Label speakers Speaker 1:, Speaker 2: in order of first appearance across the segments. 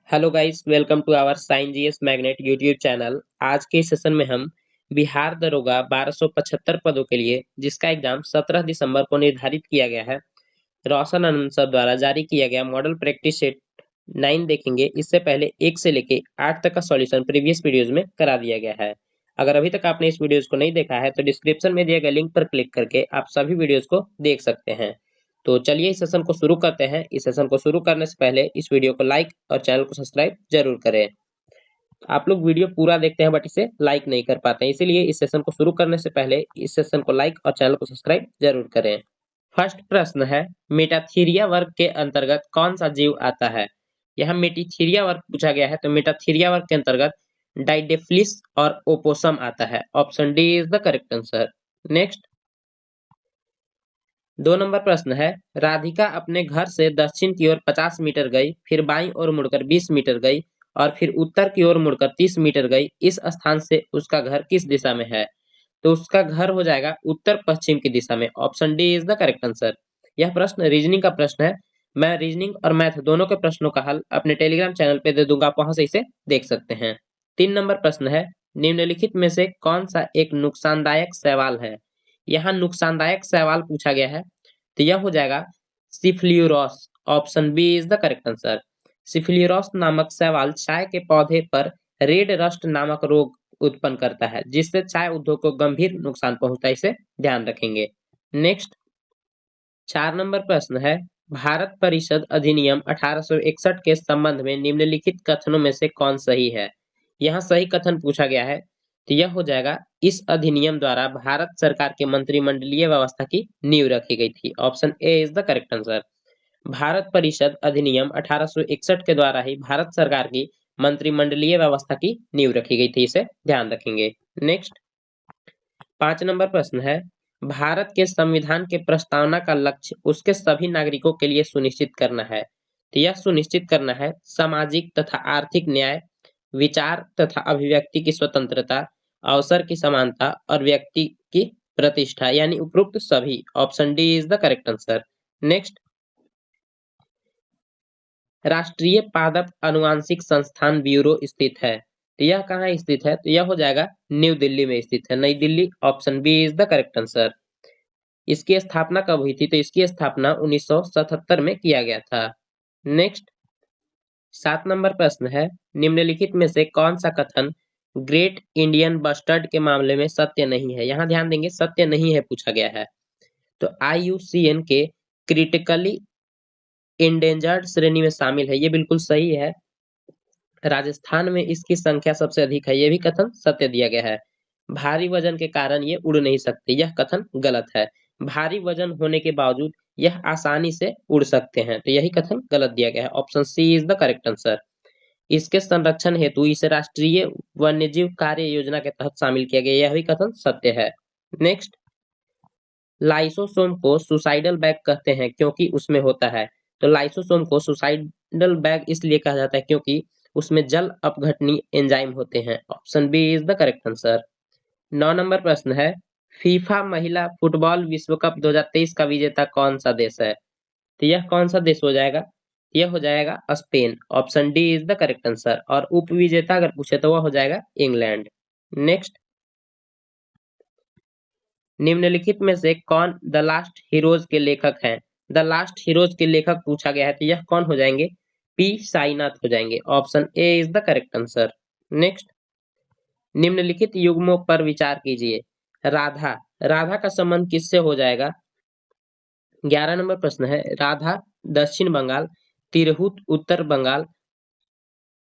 Speaker 1: Hello guys, welcome to our science GS magnet YouTube channel. आज के session में हम बिहार दरोगा 1275 पदों के लिए जिसका एग्जाम 17 दिसंबर को निर्धारित किया गया है, रोशन आनंद सर द्वारा जारी किया गया मॉडल प्रैक्टिस सेट 9 देखेंगे। इससे पहले 1 से लेके 8 तक का सॉल्यूशन प्रीवियस वीडियोज में करा दिया गया है। अगर अभी तक आपने इस वीडियोज को नहीं देखा है तो डिस्क्रिप्शन में दिए गए लिंक पर क्लिक करके आप सभी वीडियोज को देख सकते हैं। तो चलिए इस सेशन को शुरू करते हैं। इस सेशन को शुरू करने से पहले इस वीडियो को लाइक और चैनल को सब्सक्राइब जरूर करें। आप लोग वीडियो पूरा देखते हैं बट इसे लाइक नहीं कर पाते हैं, इसीलिए इस सेशन को शुरू करने से पहले इस सेशन को लाइक और चैनल को सब्सक्राइब जरूर करें। फर्स्ट प्रश्न है, मेटाथीरिया वर्ग के अंतर्गत कौन सा जीव आता है। यहाँ मेटाथीरिया वर्ग पूछा गया है, तो मेटाथीरिया वर्ग के अंतर्गत डाइडेफ्लिस और ओपोसम आता है। Option D is the correct answer. Next 2 number प्रश्न है, राधिका अपने घर से दक्षिण की ओर 50 मीटर गई, फिर बाईं ओर मुड़कर 20 मीटर गई और फिर उत्तर की ओर मुड़कर 30 मीटर गई। इस स्थान से उसका घर किस दिशा में है। तो उसका घर हो जाएगा उत्तर पश्चिम की दिशा में। Option D is the correct answer. यह प्रश्न रीजनिंग का प्रश्न है। मैं रीजनिंग और मैथ दोनों के प्रश्नों का हल अपने टेलीग्राम चैनल पे दे दूंगा, आप वहां से इसे देख सकते हैं। 3 नंबर प्रश्न है, निम्नलिखित में से कौन सा एक नुकसानदायक सवाल है। यहाँ नुकसानदायक सवाल पूछा गया है, तो यह हो जाएगा सिफ्ल्यूरोस। Option B is the correct answer. सिफ्ल्यूरोस नामक शैवाल चाय के पौधे पर रेड रस्ट नामक रोग उत्पन्न करता है, जिससे चाय उद्योग को गंभीर नुकसान पहुंचता है, इसे ध्यान रखेंगे। नेक्स्ट 4 नंबर प्रश्न है, भारत परिषद अधिनियम 1861 के संबंध में निम्नलिखित कथनों में से कौन सही है। यहाँ सही कथन पूछा गया है, तो यह हो जाएगा इस अधिनियम द्वारा भारत सरकार के मंत्रिमंडलीय व्यवस्था की नींव रखी गई थी। Option A is the correct answer. Bharat परिषद अधिनियम 1861 के द्वारा ही भारत सरकार की मंत्रिमंडलीय व्यवस्था की नींव रखी गई थी, इसे ध्यान रखेंगे। नेक्स्ट 5 नंबर प्रश्न है, भारत के संविधान के प्रस्तावना का लक्ष्य उसके सभी नागरिकों के लिए सुनिश्चित करना है। तो यह सुनिश्चित करना है सामाजिक तथा आर्थिक न्याय, विचार तथा अभिव्यक्ति की स्वतंत्रता, अवसर की समानता और व्यक्ति की प्रतिष्ठा, यानी उपरोक्त सभी। Option D is the correct answer. Next राष्ट्रीय पादप अनुवांशिक संस्थान ब्यूरो स्थित है, तो यह कहाँ स्थित है। तो यह हो जाएगा न्यू दिल्ली में स्थित है, Nai Delhi. Option B is the correct answer. इसकी स्थापना कब हुई थी। तो इसकी स्थापना 1977 में किया गया था। नेक्स्ट 7 नंबर प्रश्न है, निम्नलिखित में से कौन सा कथन ग्रेट इंडियन बस्टर्ड के मामले में सत्य नहीं है। यहाँ ध्यान देंगे, सत्य नहीं है पूछा गया है। तो IUCN के क्रिटिकली इंडेंजर्ड श्रेणी में शामिल है, ये बिल्कुल सही है। राजस्थान में इसकी संख्या सबसे अधिक है, ये भी कथन सत्य दिया गया है। भारी वजन के कारण ये उड़ नहीं सकते, यह कथन गलत है। भारी वजन होने के बावजूद यह आसानी से उड़ सकते हैं, तो यही कथन गलत दिया गया है। Option C is the correct answer. इसके संरक्षण हेतु इसे राष्ट्रीय वन्यजीव कार्य योजना के तहत शामिल किया गया, यह भी कथन सत्य है। नेक्स्ट लाइसोसोम को सुसाइडल बैग कहते हैं क्योंकि उसमें होता है। तो लाइसोसोम को सुसाइडल बैग इसलिए कहा जाता है क्योंकि उसमें जल अपघटनीय एंजाइम होते हैं। Option B is the correct answer. 9 नंबर प्रश्न है, फीफा महिला फुटबॉल विश्व कप 2023 का विजेता कौन सा देश है। तो यह कौन सा देश हो जाएगा। यह हो जाएगा Spain. Option D is the correct answer. और उप विजेता अगर पूछे तो वह हो जाएगा इंग्लैंड। नेक्स्ट निम्नलिखित में से कौन द लास्ट हीरोज के लेखक हैं। द लास्ट हीरोज के लेखक पूछा गया है, तो यह कौन हो जाएंगे। पी साईनाथ हो जाएंगे। Option A is the correct answer. Next निम्नलिखित युग्मों पर विचार कीजिए। राधा, राधा का संबंध किससे हो जाएगा। 11 नंबर प्रश्न है, राधा दक्षिण बंगाल, तिरहुत उत्तर बंगाल,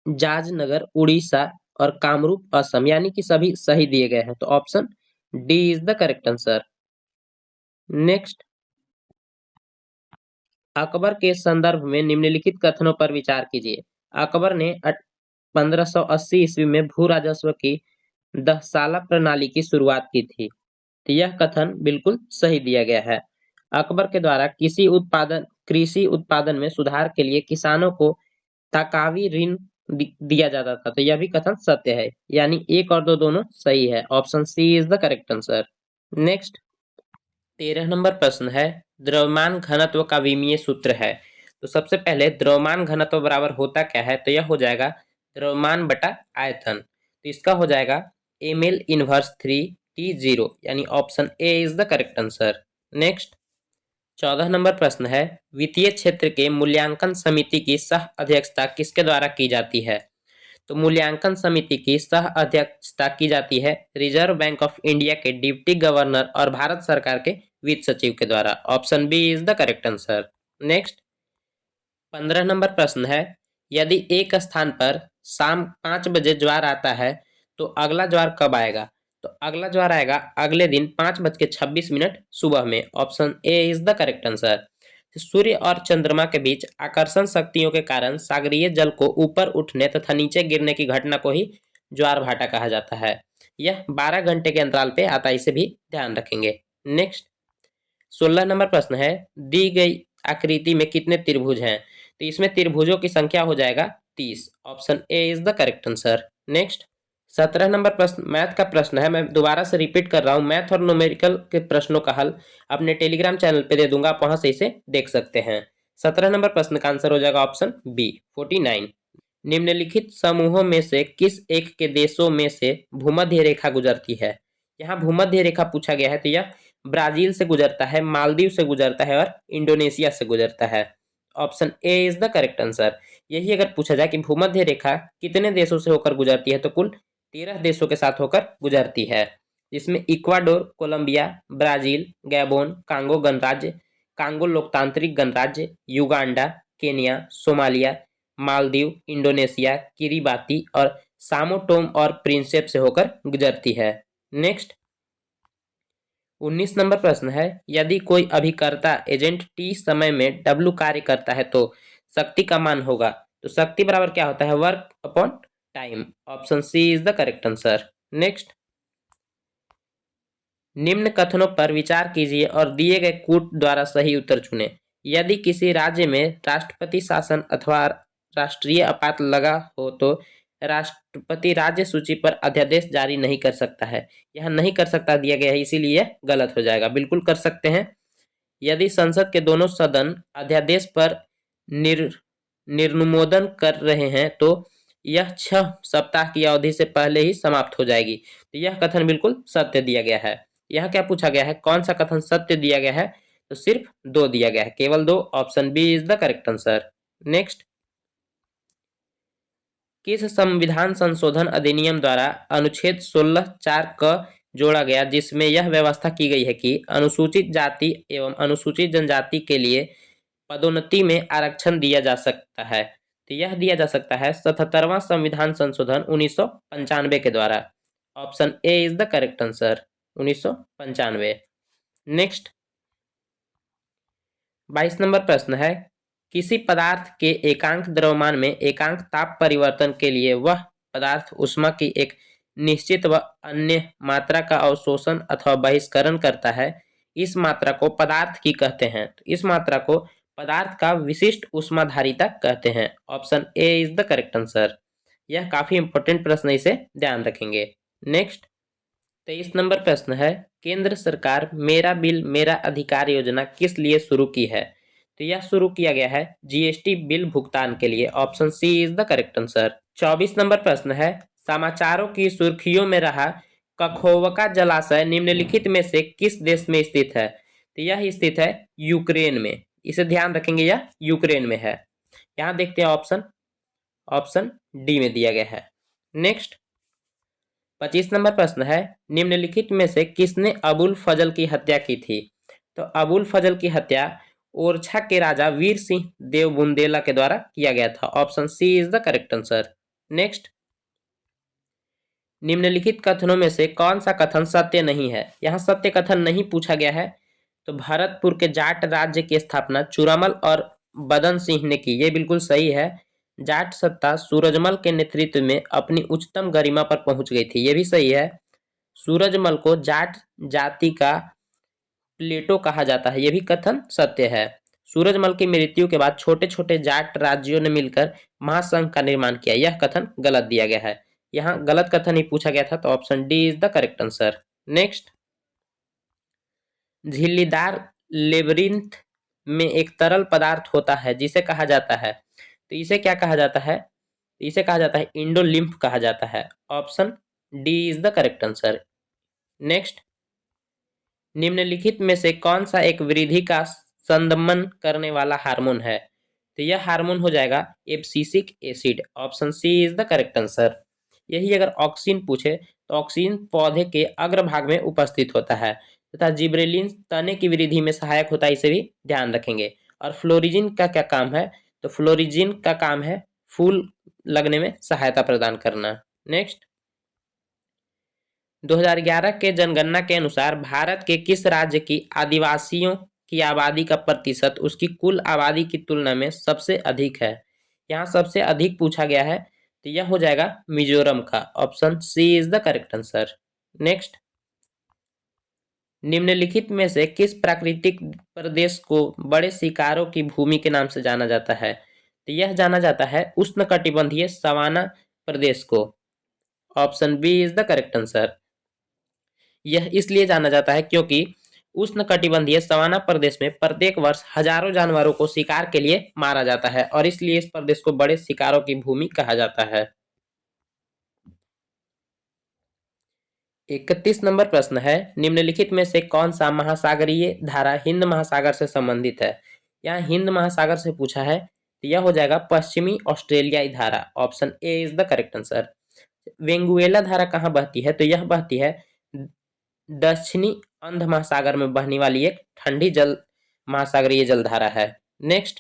Speaker 1: जाजनगर उड़ीसा और कामरूप असम, यानी कि सभी सही दिए गए हैं। तो option D is the correct answer. Next Akbar के संदर्भ में निम्नलिखित कथनों पर विचार कीजिए। अकबर ने 1580 ईस्वी में भू राजस्व की 10 साला प्रणाली की शुरुआत की थी, तो यह कथन बिल्कुल सही दिया गया है। अकबर के द्वारा कृषि उत्पादन में सुधार के लिए किसानों को ताकावी ऋण दिया जाता था, तो यह भी कथन सत्य है, यानी 1 और 2 दोनों सही है। Option C is the correct answer. Next 13 नंबर प्रश्न है, द्रव्यमान घनत्व का विमीय सूत्र है। तो सबसे पहले द्रव्यमान घनत्व बराबर होता क्या है, तो यह हो जाएगा द्रव्यमान बटा आयतन। तो इसका हो जाएगा ml इनवर्स 3T0, यानी option A is the correct answer. Next 14 number प्रश्न है, वित्तीय क्षेत्र के मूल्यांकन समिति की सह अध्यक्षता किसके द्वारा की जाती है? तो मूल्यांकन समिति की सह अध्यक्षता की जाती है रिजर्व बैंक ऑफ इंडिया के डिप्टी गवर्नर और भारत सरकार के वित्त सचिव के द्वारा। Option B is the correct answer. Next 15 नंबर प्रश्न है, यदि एक स्थान पर शाम 5 बजे ज्वार आता है तो अगला ज्वार कब आएगा? तो अगला ज्वार आएगा अगले दिन 5:26 सुबह में। Option A is the correct answer. सूर्य और चंद्रमा के बीच आकर्षण शक्तियों के कारण सागरीय जल को ऊपर उठने तथा नीचे गिरने की घटना को ही ज्वार भाटा कहा जाता है। यह 12 घंटे के अंतराल पे आता है, इसे भी ध्यान रखेंगे। नेक्स्ट 16 नंबर प्रश्न है, दी गई आकृति में कितने त्रिभुज हैं? तो इसमें त्रिभुजों की संख्या हो जाएगा 30। Option A is the correct answer. Next 17 number प्रश्न मैथ का प्रश्न है, मैं दोबारा से रिपीट कर रहा हूं। मैथ और न्यूमेरिकल के प्रश्नों का हल अपने टेलीग्राम चैनल पे दे दूंगा, आप वहां से इसे देख सकते हैं। 17 नंबर प्रश्न का आंसर हो जाएगा ऑप्शन बी 49। निम्नलिखित समूहों में से किस एक के देशों में से भूमध्य रेखा गुजरती है? यहाँ भूमध्य रेखा पूछा गया है, तो यह ब्राजील से गुजरता है, मालदीव से गुजरता है और इंडोनेशिया से गुजरता है। Option A is the correct answer. यही अगर पूछा जाए कि भूमध्य रेखा कितने देशों से होकर गुजरती है, तो कुल 13 देशों के साथ होकर गुजरती है, जिसमें Ecuador, Colombia, Brazil, Gabon, Congo गणराज्य, कांगो लोकतांत्रिक गणराज्य, Uganda, Kenya, Somalia, Maldives, Indonesia, Kiribati और सामोटोम और प्रिंसेप से होकर गुजरती है। नेक्स्ट 19 नंबर प्रश्न है, यदि कोई अभिकर्ता एजेंट टी समय में W कार्य करता है तो शक्ति का मान होगा। तो शक्ति बराबर क्या होता है? Work upon time. Option C is the correct answer. Next निम्न कथनों पर विचार कीजिए और दिए गए कूट द्वारा सही उत्तर चुनें। यदि किसी राज्य में राष्ट्रपति शासन अथवा राष्ट्रीय आपात लगा हो तो राष्ट्रपति राज्य सूची पर अध्यादेश जारी नहीं कर सकता है। यह नहीं कर सकता दिया गया है, इसीलिए यह गलत हो जाएगा। बिल्कुल कर सकते हैं। यदि संसद के दोनों सदन अध्यादेश पर निर्नुमोदन कर रहे हैं तो यह 6 सप्ताह की अवधि से पहले ही समाप्त हो जाएगी। तो यह कथन बिल्कुल सत्य दिया गया है। यह क्या पूछा गया है, कौन सा कथन सत्य दिया गया है? तो सिर्फ 2 दिया गया है, केवल 2। Option B is the correct answer. Next किस संविधान संशोधन अधिनियम द्वारा अनुच्छेद 16(4) क जोड़ा गया, जिसमें यह व्यवस्था की गई है कि अनुसूचित जाति एवं अनुसूचित जनजाति के लिए पदोन्नति में आरक्षण दिया जा सकता है? तो यह दिया जा सकता है 77वां संविधान संशोधन 1995 के द्वारा। Option A is the correct answer, 1995। Next 22 number प्रश्न है, किसी पदार्थ के एकांक द्रव्यमान में एकांक ताप परिवर्तन के लिए वह पदार्थ ऊष्मा की एक निश्चित व अन्य मात्रा का अवशोषण अथवा बहिष्करण करता है। इस मात्रा को पदार्थ की कहते हैं। तो इस मात्रा को पदार्थ का विशिष्ट ऊष्माधारिता कहते हैं। Option A is the correct answer. यह काफी इंपॉर्टेंट प्रश्न है, इसे ध्यान रखेंगे। नेक्स्ट 23 नंबर प्रश्न है, केंद्र सरकार मेरा बिल मेरा अधिकार योजना किस लिए शुरू की है? तो यह शुरू किया गया है जीएसटी बिल भुगतान के लिए। Option C is the correct answer. 24 नंबर प्रश्न है, समाचारों की सुर्खियों में रहा कखोवका जलाशय निम्नलिखित में से किस देश में स्थित है? तो यह स्थित है यूक्रेन में। इसे ध्यान रखेंगे, यह यूक्रेन में है। यहां देखते हैं ऑप्शन डी में दिया गया है। नेक्स्ट 25 नंबर प्रश्न है, निम्नलिखित में से किसने अबुल फजल की हत्या की थी? तो अबुल फजल की हत्या ओरछा के राजा वीर सिंह देव बुंदेला के द्वारा किया गया था। Option C is the correct answer. Next निम्नलिखित कथनों में से कौन सा कथन सत्य नहीं है? यहाँ सत्य कथन नहीं पूछा गया है। तो भरतपुर के जाट राज्य की स्थापना चूरामल और बदन सिंह ने की, ये बिल्कुल सही है। जाट सत्ता सूरजमल के नेतृत्व में अपनी उच्चतम गरिमा पर पहुंच गई थी, ये भी सही है। सूरजमल को जाट जाति का प्लेटो कहा जाता है, यह भी कथन सत्य है। सूरजमल की मृत्यु के बाद छोटे छोटे जाट राज्यों ने मिलकर महासंघ का निर्माण किया, यह कथन गलत दिया गया है। यहाँ गलत कथन ही पूछा गया था, तो option D is the correct answer. Next झिल्लीदार लेबरिंथ में एक तरल पदार्थ होता है जिसे कहा जाता है, तो इसे क्या कहा जाता है? इसे कहा जाता है इंडोलिम्फ कहा जाता है। Option D is the correct answer. Next, निम्नलिखित में से कौन सा एक वृद्धि का संदमन करने वाला हार्मोन है? तो यह हार्मोन हो जाएगा abscisic acid. Option C is the correct answer. यही अगर ऑक्सिन पूछे तो ऑक्सिन पौधे के अग्रभाग में उपस्थित होता है तथा जिब्रेलिन तने की वृद्धि में सहायक होता है, इसे भी ध्यान रखेंगे। और फ्लोरिजिन का क्या काम है? तो फ्लोरिजिन का काम है फूल लगने में सहायता प्रदान करना। नेक्स्ट, 2011 के जनगणना के अनुसार भारत के किस राज्य की आदिवासियों की आबादी का प्रतिशत उसकी कुल आबादी की तुलना में सबसे अधिक है? यहाँ सबसे अधिक पूछा गया है, तो यह हो जाएगा मिजोरम का। Option C is the correct answer. Next, निम्नलिखित में से किस प्राकृतिक प्रदेश को बड़े शिकारों की भूमि के नाम से जाना जाता है? तो यह जाना जाता है उष्णकटिबंधीय सवाना प्रदेश को। Option B is the correct answer. यह इसलिए जाना जाता है क्योंकि उष्णकटिबंधीय सवाना प्रदेश में प्रत्येक वर्ष हजारों जानवरों को शिकार के लिए मारा जाता है और इसलिए इस प्रदेश को बड़े शिकारों की भूमि कहा जाता है। 31 नंबर प्रश्न है, निम्नलिखित में से कौन सा महासागरीय धारा हिंद महासागर से संबंधित है? यहाँ हिंद महासागर से पूछा है, तो यह हो जाएगा पश्चिमी ऑस्ट्रेलियाई धारा। Option A is the correct answer. Benguela धारा कहाँ बहती है? तो यह बहती है दक्षिणी अंध महासागर में बहने वाली एक ठंडी जल महासागरीय जलधारा है। नेक्स्ट,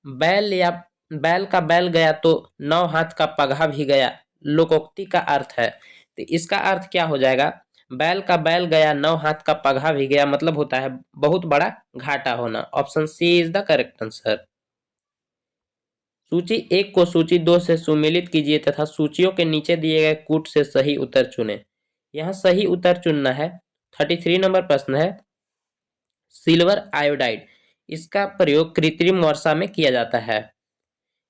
Speaker 1: बैल का बैल गया तो 9 हाथ का पगहा भी गया लोकोक्ति का अर्थ है, तो इसका अर्थ क्या हो जाएगा? बैल का बैल गया 9 हाथ का पगहा भी गया मतलब होता है बहुत बड़ा घाटा होना। Option C is the correct answer. सूची 1 को सूची 2 से सुमेलित कीजिए तथा सूचियों के नीचे दिए गए कूट से सही उत्तर चुनें। यहाँ सही उत्तर चुनना है। 33 नंबर प्रश्न है, सिल्वर आयोडाइड इसका प्रयोग कृत्रिम वर्षा में किया जाता है।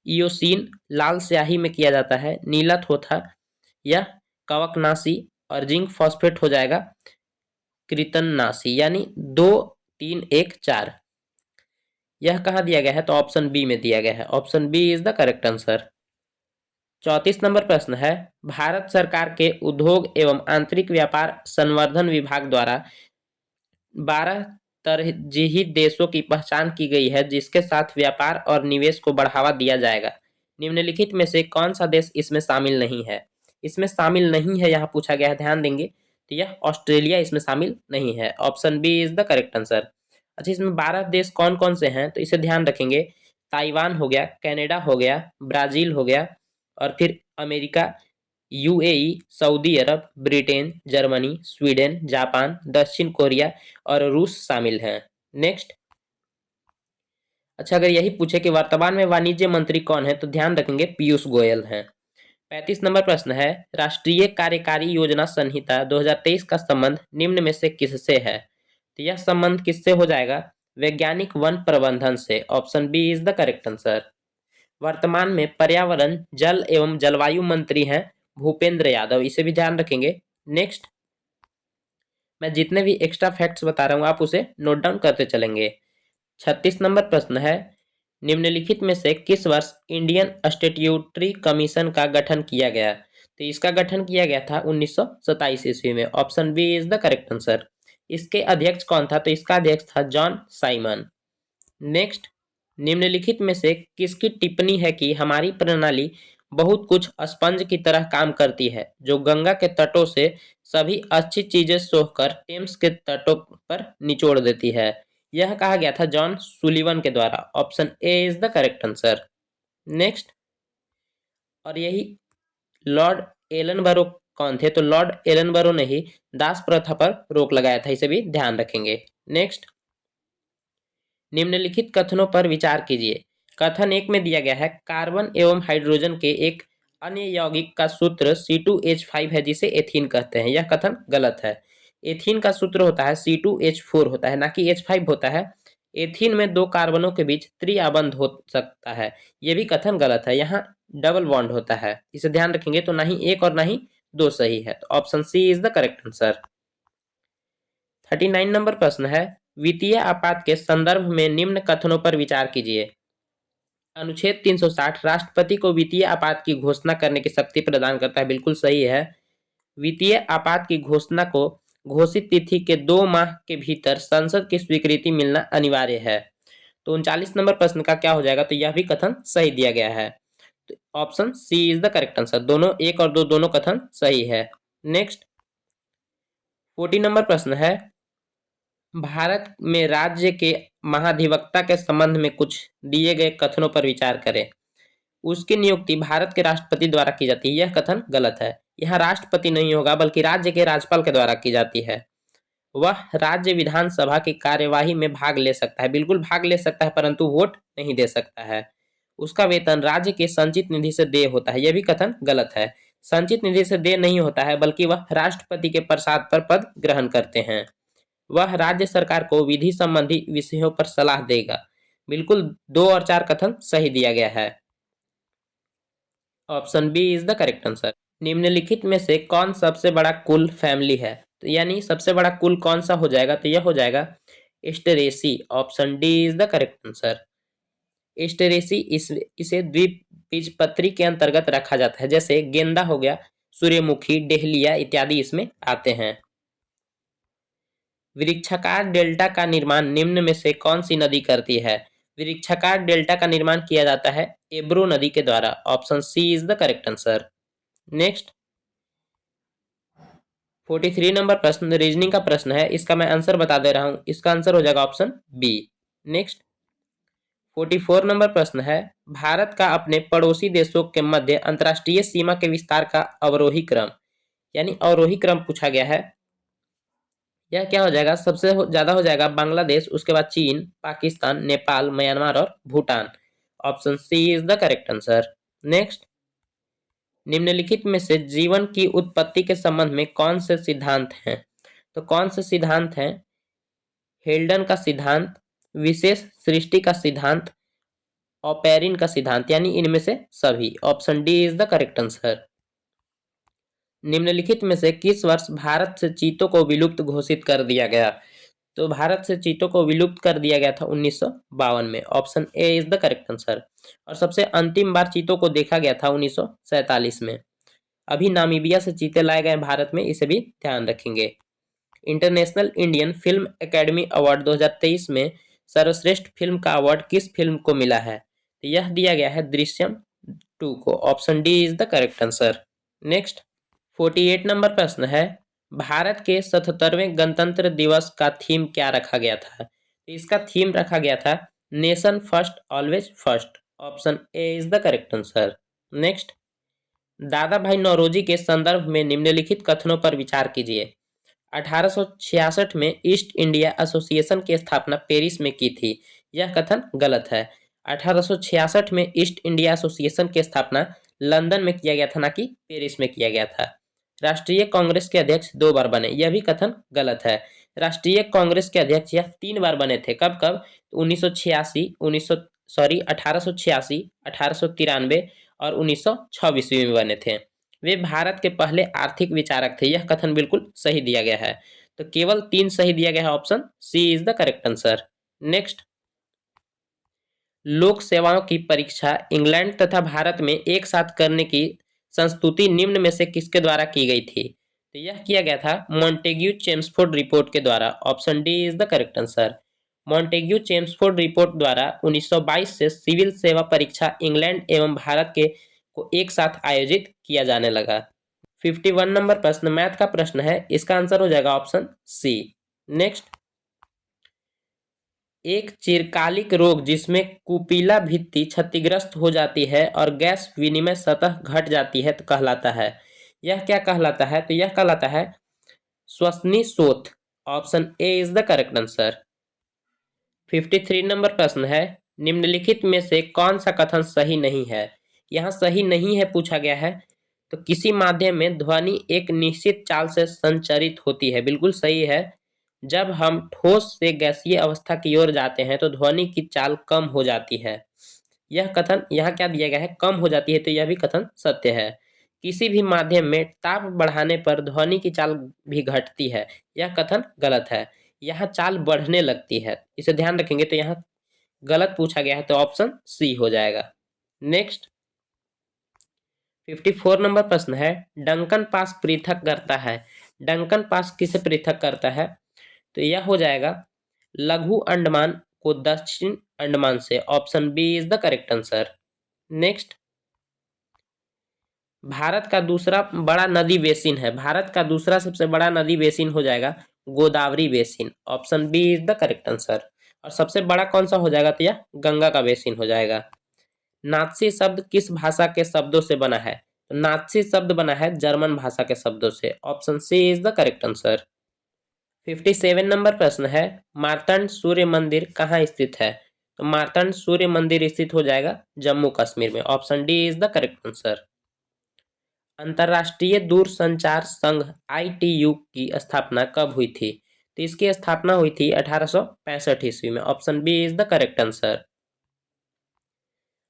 Speaker 1: इयोसिन लाल स्याही में किया जाता है, नीला थोथा या कवकनाशी, और जिंक फॉस्फेट हो जाएगा कृतननाशी। यानी 2 3 1 4। यह कहाँ दिया गया है? तो ऑप्शन बी में दिया गया है। Option B is the correct answer. 34 नंबर प्रश्न है, भारत सरकार के उद्योग एवं आंतरिक व्यापार संवर्धन विभाग द्वारा 12 तरजीही देशों की पहचान की गई है जिसके साथ व्यापार और निवेश को बढ़ावा दिया जाएगा। निम्नलिखित में से कौन सा देश इसमें शामिल नहीं है? इसमें शामिल नहीं है यहाँ पूछा गया है, ध्यान देंगे तो यह ऑस्ट्रेलिया इसमें शामिल नहीं है। Option B is the correct answer. अच्छा, इसमें 12 देश कौन कौन से हैं तो इसे ध्यान रखेंगे। ताइवान हो गया, कनाडा हो गया, ब्राजील हो गया, और फिर अमेरिका, यूएई, सऊदी अरब, ब्रिटेन, जर्मनी, स्वीडन, जापान, दक्षिण कोरिया और रूस शामिल हैं। नेक्स्ट, अच्छा अगर यही पूछे कि वर्तमान में वाणिज्य मंत्री कौन है तो ध्यान रखेंगे पीयूष गोयल हैं। 35 नंबर प्रश्न है, राष्ट्रीय कार्यकारी योजना संहिता 2023 का संबंध निम्न में से किससे है? तो यह संबंध किससे हो जाएगा? वैज्ञानिक वन प्रबंधन से। Option B is the correct answer. वर्तमान में पर्यावरण, जल एवं जलवायु मंत्री हैं भूपेंद्र यादव, इसे भी ध्यान रखेंगे। नेक्स्ट, मैं जितने भी एक्स्ट्रा फैक्ट्स बता रहा हूँ आप उसे नोट डाउन करते चलेंगे। 36 नंबर प्रश्न है, निम्नलिखित में से किस वर्ष इंडियन स्टैट्यूटरी कमीशन का गठन किया गया? तो इसका गठन किया गया था 1927 ईस्वी में। Option B is the correct answer. इसके अध्यक्ष कौन था? तो इसका अध्यक्ष था जॉन साइमन। नेक्स्ट, निम्नलिखित में से किसकी टिप्पणी है कि हमारी प्रणाली बहुत कुछ स्पंज की तरह काम करती है जो गंगा के तटों से सभी अच्छी चीजें सोखकर टेम्स के तटों पर निचोड़ देती है? यह कहा गया था जॉन सुलिवन के द्वारा। Option A is the correct answer. Next, और यही लॉर्ड एलनबरो कौन थे? तो लॉर्ड एलनबरो ने ही दास प्रथा पर रोक लगाया था, इसे भी ध्यान रखेंगे। नेक्स्ट, निम्नलिखित कथनों पर विचार कीजिए। कथन 1 में दिया गया है कार्बन एवं हाइड्रोजन के एक अन्य यौगिक का सूत्र C2H5 है जिसे एथीन कहते हैं। यह कथन गलत है। एथीन का सूत्र होता है C2H4 होता है, ना कि H5 होता है। एथीन में 2 कार्बनों के बीच त्रिआबंध हो सकता है, यह भी कथन गलत है। यहाँ डबल बॉन्ड होता है, इसे ध्यान रखेंगे। तो ना ही 1 और ना ही 2 सही है, तो option C is the correct answer. 39 नंबर प्रश्न है, वित्तीय आपात के संदर्भ में निम्न कथनों पर विचार कीजिए। अनुच्छेद 360 राष्ट्रपति को वित्तीय आपात की घोषणा करने की शक्ति प्रदान करता है। बिल्कुल सही है। वित्तीय आपात की घोषणा को घोषित तिथि के 2 माह के भीतर संसद की स्वीकृति मिलना अनिवार्य है। तो 39 नंबर प्रश्न का क्या हो जाएगा? तो यह भी कथन सही दिया गया है। तो option C is the correct answer. दोनों 1 और 2 दोनों कथन सही है। नेक्स्ट 40 नंबर प्रश्न है, भारत में राज्य के महाधिवक्ता के संबंध में कुछ दिए गए कथनों पर विचार करें। उसकी नियुक्ति भारत के राष्ट्रपति द्वारा की जाती है। यह कथन गलत है। यहाँ राष्ट्रपति नहीं होगा बल्कि राज्य के राज्यपाल के द्वारा की जाती है। वह राज्य विधानसभा की कार्यवाही में भाग ले सकता है। बिल्कुल भाग ले सकता है परंतु वोट नहीं दे सकता है। उसका वेतन राज्य के संचित निधि से देय होता है। यह भी कथन गलत है। संचित निधि से देय नहीं होता है बल्कि वह राष्ट्रपति के प्रसाद पर पद ग्रहण करते हैं। वह राज्य सरकार को विधि संबंधी विषयों पर सलाह देगा। बिल्कुल 2 और 4 कथन सही दिया गया है। Option B is the correct answer. निम्नलिखित में से कौन सबसे बड़ा कुल फैमिली है? तो यानी सबसे बड़ा कुल कौन सा हो जाएगा? तो यह हो जाएगा Asteraceae. Option D is the correct answer. Asteraceae इसे द्विबीजपत्री के अंतर्गत रखा जाता है। जैसे गेंदा हो गया, सूर्यमुखी, डेहलिया इत्यादि इसमें आते हैं। वृक्षाकार डेल्टा का निर्माण निम्न में से कौन सी नदी करती है? वृक्षाकार डेल्टा का निर्माण किया जाता है एब्रो नदी के द्वारा। Option C is the correct answer. Next 43 नंबर प्रश्न रीजनिंग का प्रश्न है। इसका मैं आंसर बता दे रहा हूं। इसका आंसर हो जाएगा ऑप्शन बी। नेक्स्ट 44 नंबर प्रश्न है, भारत का अपने पड़ोसी देशों के मध्य अंतर्राष्ट्रीय सीमा के विस्तार का अवरोही क्रम, यानी अवरोही क्रम पूछा गया है। यह क्या हो जाएगा? सबसे ज्यादा हो जाएगा बांग्लादेश, उसके बाद चीन, पाकिस्तान, नेपाल, म्यांमार और Bhutan. Option C is the correct answer. Next निम्नलिखित में से जीवन की उत्पत्ति के संबंध में कौन से सिद्धांत हैं? तो कौन से सिद्धांत हैं? हेल्डन का सिद्धांत, विशेष सृष्टि का सिद्धांत, ऑपेरिन का सिद्धांत, यानी इनमें से सभी। Option D is the correct answer. निम्नलिखित में से किस वर्ष भारत से चीतों को विलुप्त घोषित कर दिया गया? तो भारत से चीतों को विलुप्त कर दिया गया था 1952 में। Option A is the correct answer. और सबसे अंतिम बार चीतों को देखा गया था 1947 में। अभी नामीबिया से चीते लाए गए भारत में, इसे भी ध्यान रखेंगे। International Indian film academy award 2023 में सर्वश्रेष्ठ फिल्म का अवार्ड किस फिल्म को मिला है? तो यह दिया गया है दृश्यम 2 को। Option D is the correct answer. Next 48 number प्रश्न है, भारत के 77वें गणतंत्र दिवस का थीम क्या रखा गया था? इसका थीम रखा गया था nation first always first. Option A is the correct answer. Next दादा भाई नौरोजी के संदर्भ में निम्नलिखित कथनों पर विचार कीजिए। 1866 में ईस्ट इंडिया एसोसिएशन की स्थापना पेरिस में की थी। यह कथन गलत है। 1866 में ईस्ट इंडिया एसोसिएशन की स्थापना लंदन में किया गया था, ना कि पेरिस में किया गया था। राष्ट्रीय कांग्रेस के अध्यक्ष 2 बार बने। यह भी कथन गलत है। राष्ट्रीय कांग्रेस के अध्यक्ष यह 3 बार बने थे। कब कब? 1986, 1886, 1893 और 1926 में बने थे। वे भारत के पहले आर्थिक विचारक थे। यह कथन बिल्कुल सही दिया गया है। तो केवल 3 सही दिया गया है। Option C is the correct answer. Next लोक सेवाओं की परीक्षा इंग्लैंड तथा भारत में एक साथ करने की संस्तुति निम्न में से किसके द्वारा की गई थी? तो यह किया गया था मॉन्टेग्यू चेम्सफोर्ड रिपोर्ट के द्वारा। Option D is the correct answer. Montagu Chelmsford report द्वारा 1922 से सिविल सेवा परीक्षा इंग्लैंड एवं भारत के को एक साथ आयोजित किया जाने लगा। 51 नंबर प्रश्न मैथ का प्रश्न है। इसका आंसर हो जाएगा ऑप्शन सी। नेक्स्ट एक चिरकालिक रोग जिसमें कुपीला भित्ति क्षतिग्रस्त हो जाती है और गैस विनिमय सतह घट जाती है तो कहलाता है। यह क्या कहलाता है? तो यह कहलाता है श्वसनी शोथ। Option A is the correct answer. 53 number प्रश्न है, निम्नलिखित में से कौन सा कथन सही नहीं है? यहाँ सही नहीं है पूछा गया है। तो किसी माध्यम में ध्वनि एक निश्चित चाल से संचरित होती है। बिल्कुल सही है। जब हम ठोस से गैसीय अवस्था की ओर जाते हैं तो ध्वनि की चाल कम हो जाती है। यह कथन यहाँ क्या दिया गया है? कम हो जाती है। तो यह भी कथन सत्य है। किसी भी माध्यम में ताप बढ़ाने पर ध्वनि की चाल भी घटती है। यह कथन गलत है। यहाँ चाल बढ़ने लगती है, इसे ध्यान रखेंगे। तो यहाँ गलत पूछा गया है, तो ऑप्शन सी हो जाएगा। नेक्स्ट 54 नंबर प्रश्न है, डंकन पास पृथक करता है। डंकन पास किसे पृथक करता है? तो यह हो जाएगा लघु अंडमान को दक्षिण अंडमान से। Option B is the correct answer. Next Bharat का दूसरा बड़ा नदी बेसिन है। भारत का दूसरा सबसे बड़ा नदी बेसिन हो जाएगा Godavari basin. Option B is the correct answer. और सबसे बड़ा कौन सा हो जाएगा? तो यह गंगा का बेसिन हो जाएगा। नात्सी शब्द किस भाषा के शब्दों से बना है? तो नात्सी शब्द बना है जर्मन भाषा के शब्दों से। Option C is the correct answer. 57 number प्रश्न है, मार्तंड सूर्य मंदिर कहाँ स्थित है? तो मार्तंड सूर्य मंदिर स्थित हो जाएगा जम्मू कश्मीर में। Option D is the correct answer. अंतर्राष्ट्रीय दूरसंचार संघ ITU की स्थापना कब हुई थी? तो इसकी स्थापना हुई थी 1865 ईस्वी में। Option B is the correct answer.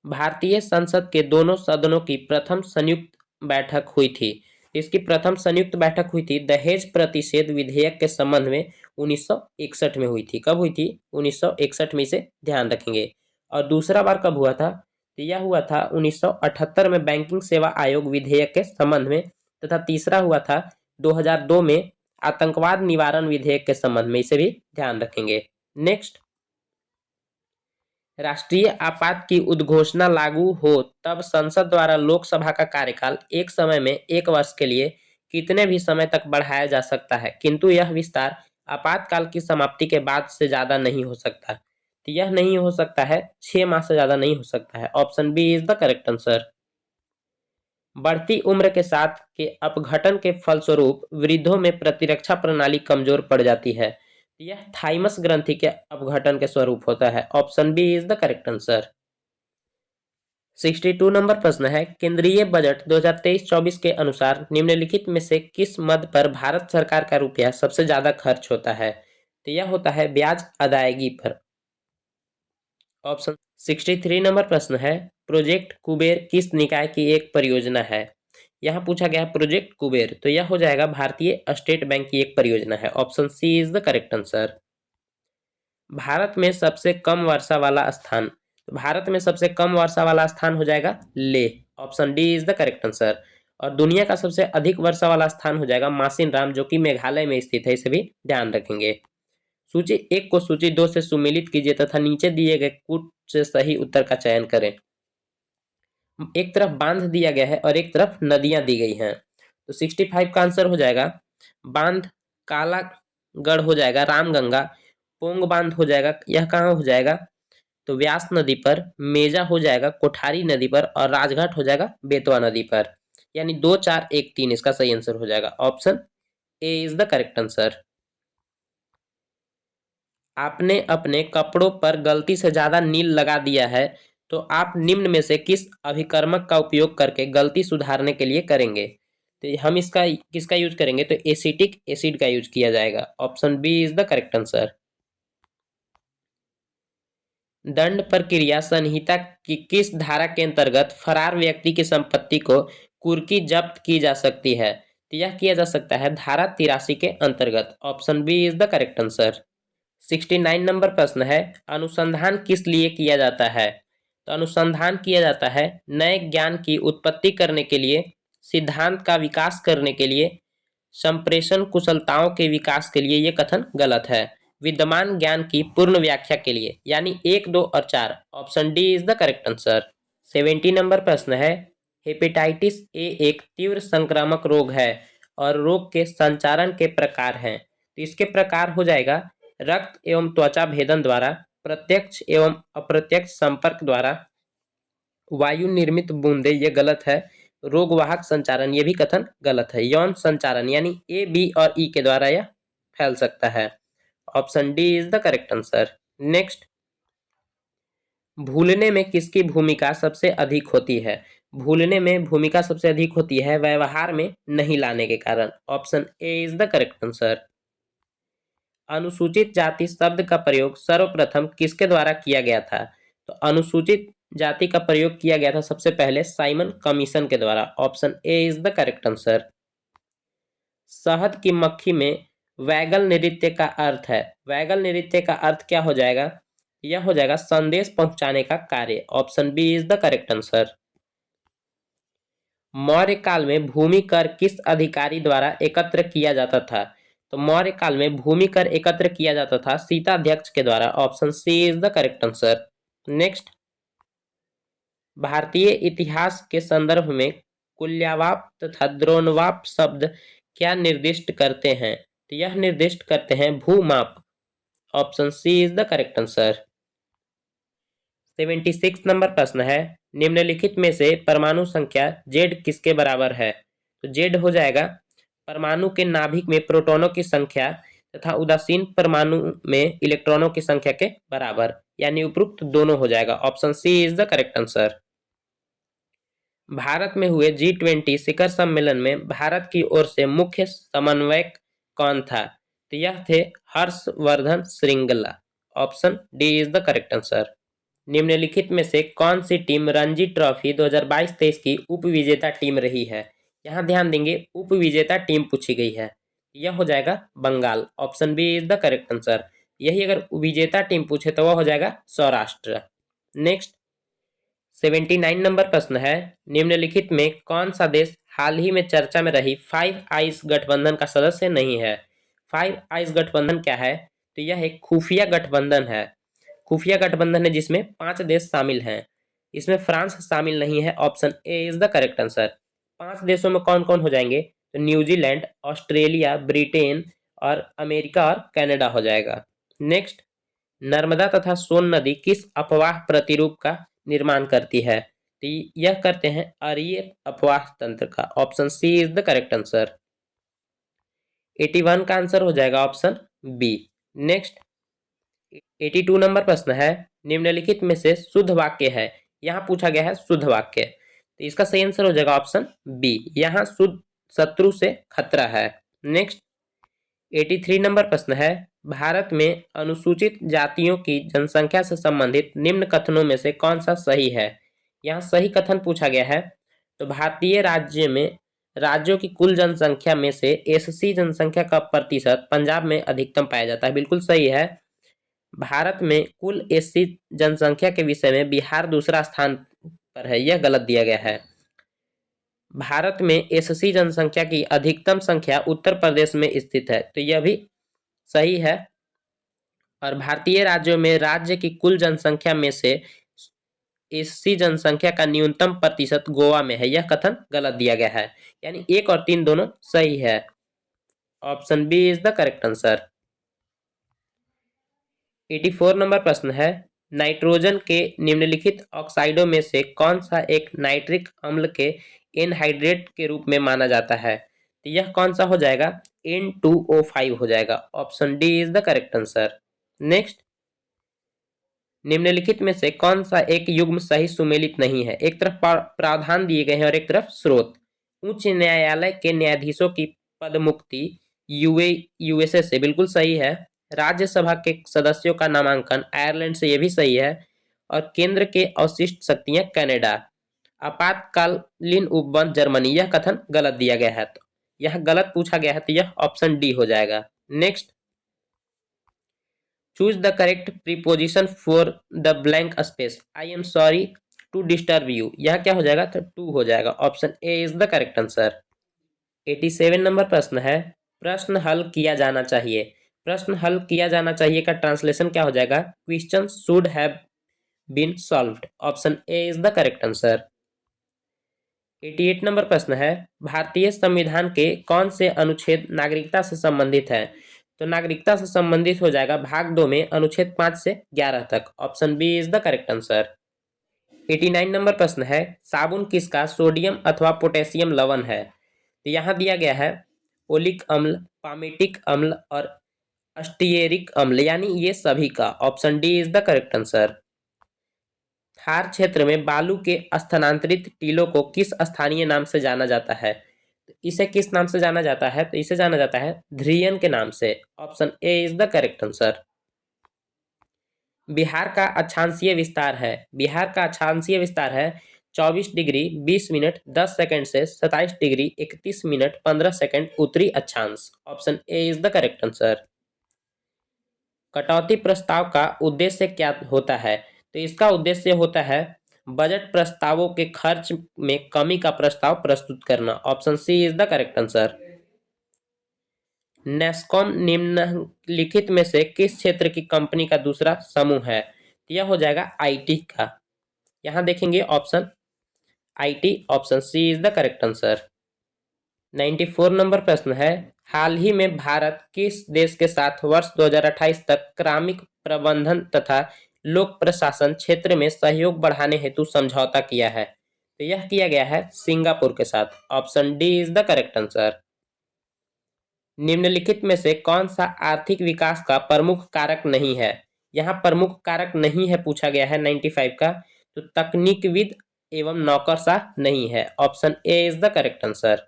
Speaker 1: भारतीय संसद के दोनों सदनों की प्रथम संयुक्त बैठक हुई थी। इसकी प्रथम संयुक्त बैठक हुई थी दहेज प्रतिषेध विधेयक के संबंध में 1961 में हुई थी। कब हुई थी? 1961 में, इसे ध्यान रखेंगे। और दूसरा बार कब हुआ था? तो यह हुआ था 1978 में बैंकिंग सेवा आयोग विधेयक के संबंध में, तथा तीसरा हुआ था 2002 में आतंकवाद निवारण विधेयक के संबंध में। इसे भी ध्यान रखेंगे। नेक्स्ट राष्ट्रीय आपात की उद्घोषणा लागू हो तब संसद द्वारा लोकसभा का कार्यकाल एक समय में 1 वर्ष के लिए कितने भी समय तक बढ़ाया जा सकता है, किंतु यह विस्तार आपातकाल की समाप्ति के बाद से ज्यादा नहीं हो सकता। तो यह नहीं हो सकता है, 6 माह से ज्यादा नहीं हो सकता है। Option B is the correct answer. बढ़ती उम्र के साथ के अपघटन के फलस्वरूप वृद्धों में प्रतिरक्षा प्रणाली कमजोर पड़ जाती है। यह थाइमस ग्रंथि के अपघटन के स्वरूप होता है। Option B is the correct answer. 62 number प्रश्न है, केंद्रीय बजट 2023-24 के अनुसार निम्नलिखित में से किस मद पर भारत सरकार का रुपया सबसे ज्यादा खर्च होता है? तो यह होता है ब्याज अदायगी पर। ऑप्शन 63 नंबर प्रश्न है, प्रोजेक्ट कुबेर किस निकाय की एक परियोजना है? यहाँ पूछा गया है प्रोजेक्ट कुबेर, तो यह हो जाएगा भारतीय स्टेट बैंक की एक परियोजना है। Option C is the correct answer. Bharat में सबसे कम वर्षा वाला स्थान, भारत में सबसे कम वर्षा वाला स्थान हो जाएगा Leh. Option D is the correct answer. और दुनिया का सबसे अधिक वर्षा वाला स्थान हो जाएगा मासिन राम, जो कि मेघालय में स्थित है। इसे भी ध्यान रखेंगे। सूची 1 को सूची 2 से सुमेलित कीजिए तथा नीचे दिए गए कुछ से सही उत्तर का चयन करें। एक तरफ बांध दिया गया है और एक तरफ नदियां दी गई हैं। तो 65 का आंसर हो जाएगा बांध कालागढ़ हो जाएगा, रामगंगा, पोंग बांध हो जाएगा, यह कहाँ हो जाएगा? तो व्यास नदी पर, मेजा हो जाएगा कोठारी नदी पर, और राजघाट हो जाएगा बेतवा नदी पर। यानी 2 4 1 3 इसका सही आंसर हो जाएगा। Option A is the correct answer. आपने अपने कपड़ों पर गलती से ज्यादा नील लगा दिया है, तो आप निम्न में से किस अभिकर्मक का उपयोग करके गलती सुधारने के लिए करेंगे? तो हम इसका किसका यूज करेंगे? तो एसिटिक एसिड का यूज किया जाएगा। Option B is the correct answer. दंड प्रक्रिया संहिता की किस धारा के अंतर्गत फरार व्यक्ति की संपत्ति को कुर्की जब्त की जा सकती है? तो यह किया जा सकता है धारा 83 के अंतर्गत। Option B is the correct answer. 69 number प्रश्न है, अनुसंधान किस लिए किया जाता है? तो अनुसंधान किया जाता है नए ज्ञान की उत्पत्ति करने के लिए, सिद्धांत का विकास करने के लिए, संप्रेषण कुशलताओं के विकास के लिए। ये कथन गलत है। विद्यमान ज्ञान की पूर्ण व्याख्या के लिए, यानी 1 2 और 4। Option D is the correct answer. 70 number प्रश्न है, हेपेटाइटिस ए एक तीव्र संक्रामक रोग है और रोग के संचारण के प्रकार हैं। तो इसके प्रकार हो जाएगा रक्त एवं त्वचा भेदन द्वारा, प्रत्यक्ष एवं अप्रत्यक्ष संपर्क द्वारा, वायु निर्मित बूंदे, ये गलत है। रोगवाहक संचारण, ये भी कथन गलत है। यौन संचारण यानी ए बी और ई के द्वारा यह फैल सकता है। Option D is the correct answer. Next, भूलने में किसकी भूमिका सबसे अधिक होती है? भूलने में भूमिका सबसे अधिक होती है व्यवहार में नहीं लाने के कारण। Option A is the correct answer. अनुसूचित जाति शब्द का प्रयोग सर्वप्रथम किसके द्वारा किया गया था? तो अनुसूचित जाति का प्रयोग किया गया था सबसे पहले साइमन कमीशन के द्वारा। Option A is the correct answer. शहद की मक्खी में वैगल नृत्य का अर्थ है, वैगल नृत्य का अर्थ क्या हो जाएगा? यह हो जाएगा संदेश पहुंचाने का कार्य। Option B is the correct answer. Maurya काल में भूमि कर किस अधिकारी द्वारा एकत्र किया जाता था? तो मौर्य काल में भूमि कर एकत्र किया जाता था सीताध्यक्ष के द्वारा। Option C is the correct answer. Next, भारतीय इतिहास के संदर्भ में कुल्यवाप तथा द्रोणवाप शब्द क्या निर्दिष्ट करते हैं? तो यह निर्दिष्ट करते हैं भूमाप। Option C is the correct answer. 76 number प्रश्न है, निम्नलिखित में से परमाणु संख्या जेड किसके बराबर है? तो जेड हो जाएगा परमाणु के नाभिक में प्रोटॉनों की संख्या तथा उदासीन परमाणु में इलेक्ट्रॉनों की संख्या के बराबर, यानी उपरोक्त दोनों हो जाएगा। Option C is the correct answer. Bharat में हुए G20 शिखर सम्मेलन में भारत की ओर से मुख्य समन्वयक कौन था? तो यह थे Harshvardhan Shringla. Option D is the correct answer. निम्नलिखित में से कौन सी टीम रणजी ट्रॉफी 2022-23 की उप विजेता टीम रही है? यहाँ ध्यान देंगे, उप विजेता टीम पूछी गई है, यह हो जाएगा Bengal. Option B is the correct answer. यही अगर विजेता टीम पूछे तो वह हो जाएगा सौराष्ट्र। नेक्स्ट, 79 नंबर प्रश्न है, निम्नलिखित में कौन सा देश हाल ही में चर्चा में रही फाइव आइज गठबंधन का सदस्य नहीं है? फाइव आइज गठबंधन क्या है? तो यह एक खुफिया गठबंधन है। खुफिया गठबंधन है जिसमें 5 देश शामिल हैं। इसमें फ्रांस शामिल नहीं है। Option A is the correct answer. 5 देशों में कौन कौन हो जाएंगे? तो न्यूजीलैंड, ऑस्ट्रेलिया, ब्रिटेन और अमेरिका और कनाडा हो जाएगा। नेक्स्ट, नर्मदा तथा सोन नदी किस अपवाह प्रतिरूप का निर्माण करती है? तो यह करते हैं अरीय अपवाह तंत्र का। Option C is the correct answer. 81 का आंसर हो जाएगा ऑप्शन बी। नेक्स्ट, 82 नंबर प्रश्न है, निम्नलिखित में से शुद्ध वाक्य है। यहाँ पूछा गया है शुद्ध वाक्य, तो इसका सही आंसर हो जाएगा ऑप्शन बी। यहाँ शुद्ध शत्रु से खतरा है। नेक्स्ट, 83 नंबर प्रश्न है, भारत में अनुसूचित जातियों की जनसंख्या से संबंधित निम्न कथनों में से कौन सा सही है? यहाँ सही कथन पूछा गया है। तो भारतीय राज्य में राज्यों की कुल जनसंख्या में से एससी जनसंख्या का प्रतिशत पंजाब में अधिकतम पाया जाता है। बिल्कुल सही है। भारत में कुल एससी जनसंख्या के विषय में बिहार दूसरा स्थान पर है, यह गलत दिया गया है। भारत में एससी जनसंख्या की अधिकतम संख्या उत्तर प्रदेश में स्थित है, तो यह भी सही है। और भारतीय राज्यों में राज्य की कुल जनसंख्या में से एससी जनसंख्या का न्यूनतम प्रतिशत गोवा में है, यह कथन गलत दिया गया है। यानी 1 और 3 दोनों सही है। Option B is the correct answer. 84 number प्रश्न है, नाइट्रोजन के निम्नलिखित ऑक्साइडों में से कौन सा एक नाइट्रिक अम्ल के एनहाइड्रेट के रूप में माना जाता है? तो यह कौन सा हो जाएगा? N2O5 हो जाएगा। Option D is the correct answer. Next, निम्नलिखित में से कौन सा एक युग्म सही सुमेलित नहीं है? एक तरफ प्रावधान दिए गए हैं और एक तरफ स्रोत। उच्च न्यायालय के न्यायाधीशों की पदमुक्ति यूएसए से, बिल्कुल सही है। राज्यसभा के सदस्यों का नामांकन आयरलैंड से, यह भी सही है। और केंद्र के अवशिष्ट शक्तियां कनाडा। आपातकालीन उपबंध जर्मनी, यह कथन गलत दिया गया है। तो यह गलत पूछा गया है, तो यह ऑप्शन डी हो जाएगा। Next, choose the correct preposition for the blank space. I am sorry to disturb you, यह क्या हो जाएगा? तो टू हो जाएगा। Option A is the correct answer. 87 number प्रश्न है, प्रश्न हल किया जाना चाहिए। प्रश्न हल किया जाना चाहिए का ट्रांसलेशन क्या हो जाएगा? Question should have been solved. Option A is the correct answer. 88 number प्रश्न है, भारतीय संविधान के कौन से अनुच्छेद नागरिकता से संबंधित है? तो नागरिकता से संबंधित हो जाएगा भाग 2 में अनुच्छेद 5 से 11 तक। Option B is the correct answer. 89 number प्रश्न है, साबुन किसका सोडियम अथवा पोटेशियम लवण है? तो यहाँ दिया गया है ओलिक अम्ल, पामेटिक अम्ल और अस्टिएरिक अम्ल, यानी ये सभी का। Option D is the correct answer. Thar क्षेत्र में बालू के स्थानांतरित टीलों को किस स्थानीय नाम से जाना जाता है? इसे किस नाम से जाना जाता है? तो इसे जाना जाता है ध्रियन के नाम से। Option A is the correct answer. Bihar का अक्षांशीय विस्तार है, बिहार का अक्षांशीय विस्तार है 24 डिग्री 20 मिनट 10 सेकंड से 27 डिग्री 31 मिनट 15 सेकंड उत्तरी अक्षांश। Option A is the correct answer. कटौती प्रस्ताव का उद्देश्य क्या होता है? तो इसका उद्देश्य होता है बजट प्रस्तावों के खर्च में कमी का प्रस्ताव प्रस्तुत करना। Option C is the correct answer. NASSCOM निम्नलिखित में से किस क्षेत्र की कंपनी का दूसरा समूह है? यह हो जाएगा आईटी का। यहां देखेंगे option IT, option C is the correct answer. 94 number प्रश्न है, हाल ही में भारत किस देश के साथ वर्ष 2028 तक क्रमिक प्रबंधन तथा लोक प्रशासन क्षेत्र में सहयोग बढ़ाने हेतु समझौता किया है? तो यह किया गया है सिंगापुर के साथ। Option D is the correct answer. निम्नलिखित में से कौन सा आर्थिक विकास का प्रमुख कारक नहीं है? यहाँ प्रमुख कारक नहीं है पूछा गया है 95 का, तो तकनीकविद एवं नौकरशाह नहीं है। Option A is the correct answer.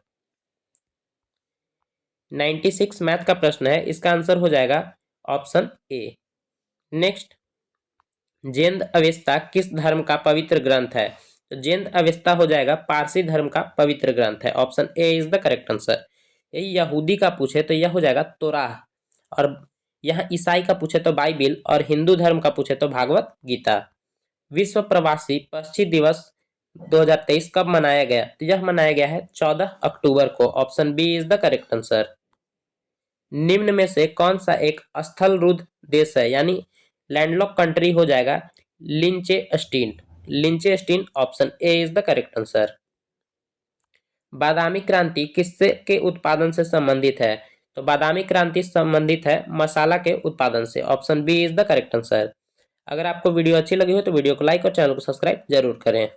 Speaker 1: 96 math का प्रश्न है, इसका आंसर हो जाएगा ऑप्शन ए। नेक्स्ट, जेंद अवेस्ता किस धर्म का पवित्र ग्रंथ है? तो जेंद अवेस्ता हो जाएगा पारसी धर्म का पवित्र ग्रंथ है। Option A is the correct answer. यहूदी का पूछे तो यह हो जाएगा तोराह, और यहाँ ईसाई का पूछे तो बाइबिल, और हिंदू धर्म का पूछे तो भागवत गीता। विश्व प्रवासी पक्षी दिवस 2023 कब मनाया गया? तो यह मनाया गया है 14 अक्टूबर को। Option B is the correct answer. निम्न में से कौन सा एक स्थलरूद्ध देश है, यानी लैंडलॉक कंट्री हो जाएगा Liechtenstein. Liechtenstein, option A is the correct answer. बादामी क्रांति किससे के उत्पादन से संबंधित है? तो बादामी क्रांति संबंधित है मसाला के उत्पादन से। Option B is the correct answer. अगर आपको वीडियो अच्छी लगी हो तो वीडियो को लाइक और चैनल को सब्सक्राइब जरूर करें।